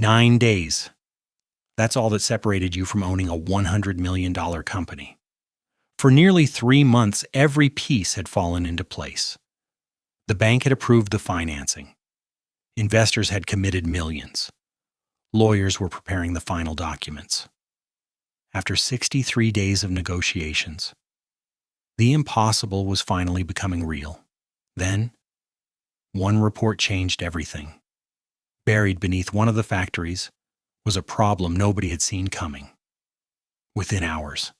9 days. That's all that separated you from owning a $100 million company. For nearly 3 months, every piece had fallen into place. The bank had approved the financing. Investors had committed millions. Lawyers were preparing the final documents. After 63 days of negotiations, the impossible was finally becoming real. Then, one report changed everything. Buried beneath one of the factories was a problem nobody had seen coming. Within hours,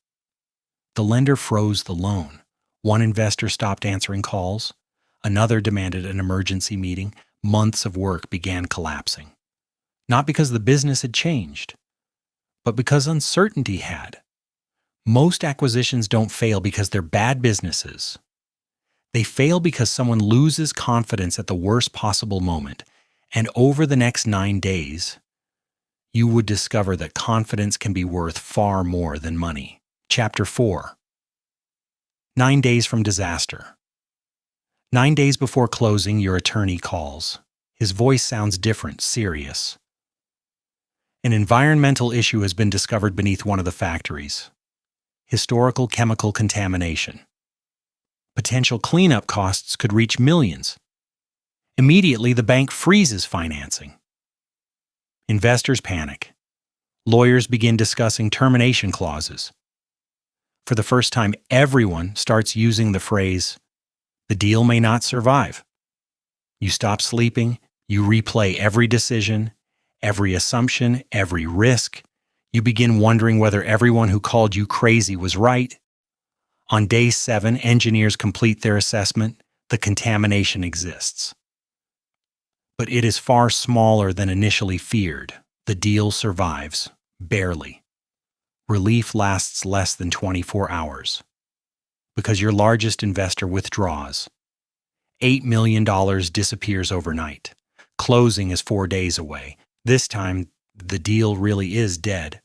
the lender froze the loan. One investor stopped answering calls. Another demanded an emergency meeting. Months of work began collapsing. Not because the business had changed, but because uncertainty had. Most acquisitions don't fail because they're bad businesses. They fail because someone loses confidence at the worst possible moment, and over the next 9 days, you would discover that confidence can be worth far more than money. Chapter 4. 9 days from disaster. 9 days before closing, your attorney calls. His voice sounds different, serious. An environmental issue has been discovered beneath one of the factories. Historical chemical contamination. Potential cleanup costs could reach millions. Immediately, the bank freezes financing. Investors panic. Lawyers begin discussing termination clauses. For the first time, everyone starts using the phrase, "The deal may not survive." You stop sleeping, you replay every decision, every assumption, every risk. You begin wondering whether everyone who called you crazy was right. On day 7, engineers complete their assessment. The contamination exists. But it is far smaller than initially feared. The deal survives, barely. Relief lasts less than 24 hours. Because your largest investor withdraws. $8 million disappears overnight. Closing is 4 days away. This time, the deal really is dead.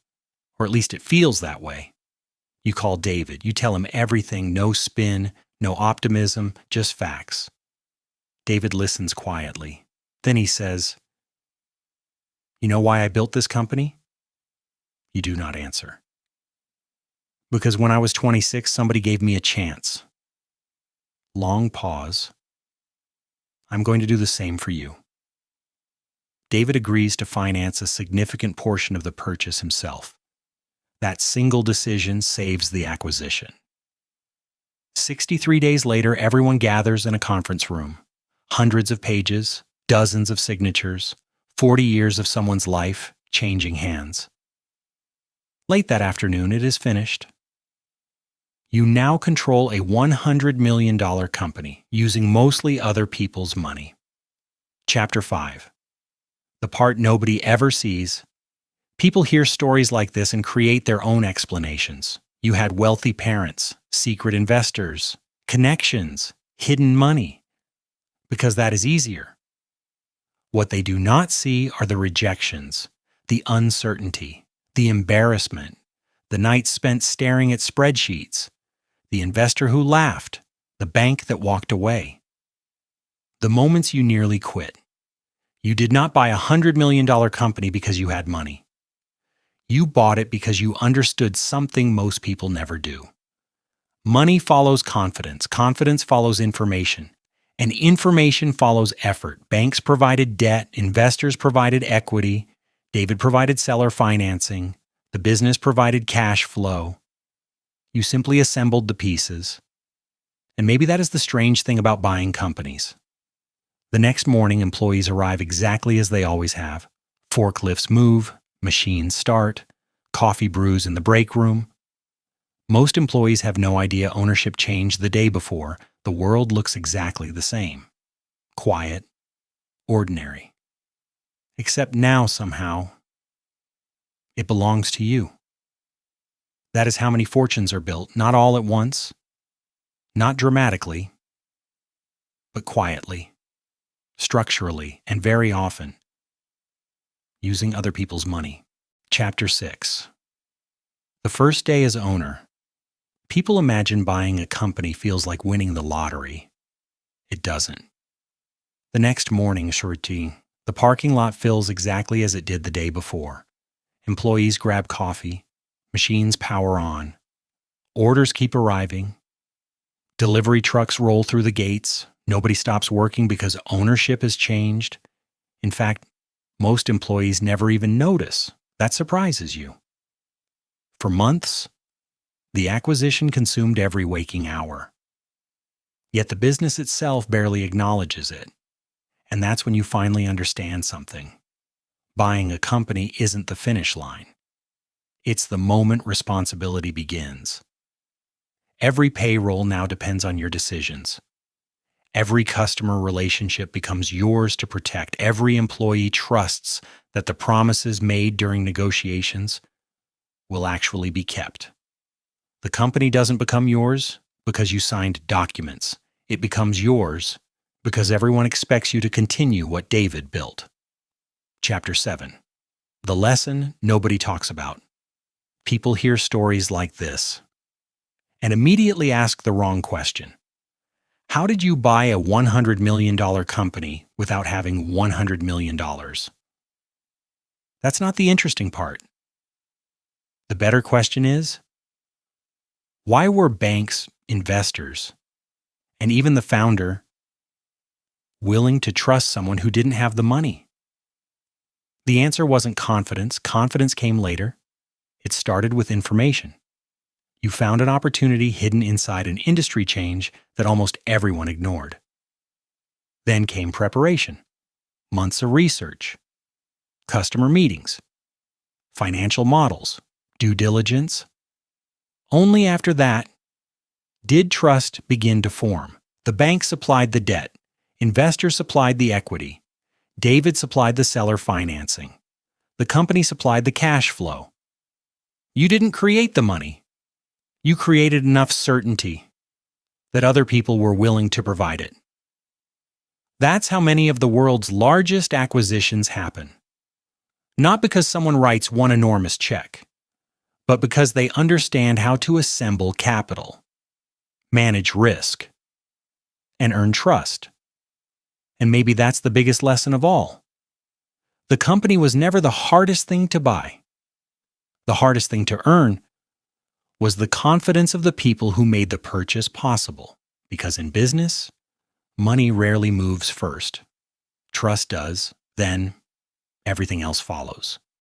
Or at least it feels that way. You call David. You tell him everything, no spin, no optimism, just facts. David listens quietly. Then he says, "You know why I built this company?" You do not answer. "Because when I was 26, somebody gave me a chance." Long pause. "I'm going to do the same for you." David agrees to finance a significant portion of the purchase himself. That single decision saves the acquisition. 63 days later, everyone gathers in a conference room. Hundreds of pages, dozens of signatures, 40 years of someone's life changing hands. Late that afternoon, it is finished. You now control a $100 million company using mostly other people's money. Chapter 5. The part nobody ever sees. People hear stories like this and create their own explanations. You had wealthy parents, secret investors, connections, hidden money. Because that is easier. What they do not see are the rejections, the uncertainty, the embarrassment, the nights spent staring at spreadsheets, the investor who laughed, the bank that walked away. The moments you nearly quit. You did not buy a $100 million company because you had money. You bought it because you understood something most people never do. Money follows confidence. Confidence follows information. And information follows effort. Banks provided debt. Investors provided equity. David provided seller financing. The business provided cash flow. You simply assembled the pieces. And maybe that is the strange thing about buying companies. The next morning, employees arrive exactly as they always have. Forklifts move, machines start, coffee brews in the break room. Most employees have no idea ownership changed the day before. The world looks exactly the same. Quiet, ordinary. Except now, somehow, it belongs to you. That is how many fortunes are built, not all at once, not dramatically, but quietly, structurally, and very often, using other people's money. Chapter 6. The first day as owner. People imagine buying a company feels like winning the lottery. It doesn't. The next morning, Shruti, The parking lot fills exactly as it did the day before. Employees grab coffee, machines power on, orders keep arriving, delivery trucks roll through the gates, nobody stops working because ownership has changed. In fact, most employees never even notice. That surprises you. For months, the acquisition consumed every waking hour. Yet the business itself barely acknowledges it. And that's when you finally understand something. Buying a company isn't the finish line. It's the moment responsibility begins. Every payroll now depends on your decisions. Every customer relationship becomes yours to protect. Every employee trusts that the promises made during negotiations will actually be kept. The company doesn't become yours because you signed documents. It becomes yours because everyone expects you to continue what David built. Chapter 7. The lesson nobody talks about. People hear stories like this and immediately ask the wrong question. How did you buy a $100 million company without having $100 million? That's not the interesting part. The better question is, why were banks, investors, and even the founder willing to trust someone who didn't have the money? The answer wasn't confidence. Confidence came later. It started with information. You found an opportunity hidden inside an industry change that almost everyone ignored. Then came preparation, months of research, customer meetings, financial models, due diligence. Only after that did trust begin to form. The bank supplied the debt, investors supplied the equity, David supplied the seller financing, the company supplied the cash flow. You didn't create the money. You created enough certainty that other people were willing to provide it. That's how many of the world's largest acquisitions happen. Not because someone writes one enormous check, but because they understand how to assemble capital, manage risk, and earn trust. And maybe that's the biggest lesson of all. The company was never the hardest thing to buy. The hardest thing to earn was the confidence of the people who made the purchase possible. Because in business, money rarely moves first. Trust does, then everything else follows.